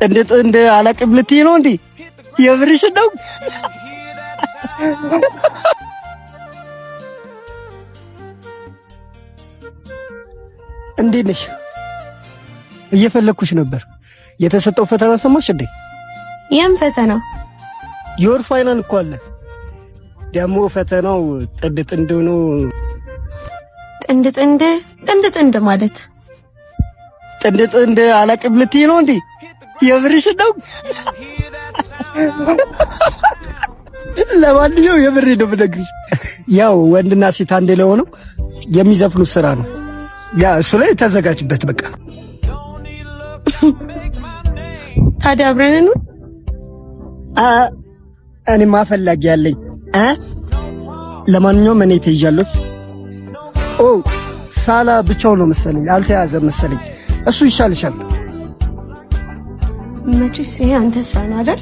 ጥንድ አላቅም ልትይ ነው እንዴ? የብርሽ ነው? እንዴት ነሽ? እየፈለኩሽ ነበር። የተሰጠው ፈተና ሰማሽ እንዴ? የም ፈተና? ዮር ፋይናል እኮ አለ። ደግሞ ፈተናው ጥንድ ነው። ጥንድ ማለት ጥንድ አላቅም ልትይ ነው እንዴ? የብርሽ ነው? ለማንኛውም የብሬ ነው የምነግርሽ። ያው ወንድና ሴት አንድ ላይ ሆነው የሚዘፍኑት ስራ ነው። ያ እሱ ላይ ተዘጋጅበት በቃ። ታዲያ አብረን ነው? እኔማ ፈላጊ ያለኝ ለማንኛውም እኔ ተይዣለሁ። ሳላ ብቻው ነው መሰለኝ፣ አልተያዘም መሰለኝ። እሱ ይሻልሻል። መቼስ ይሄ አንተ ስራ ነው አይደል?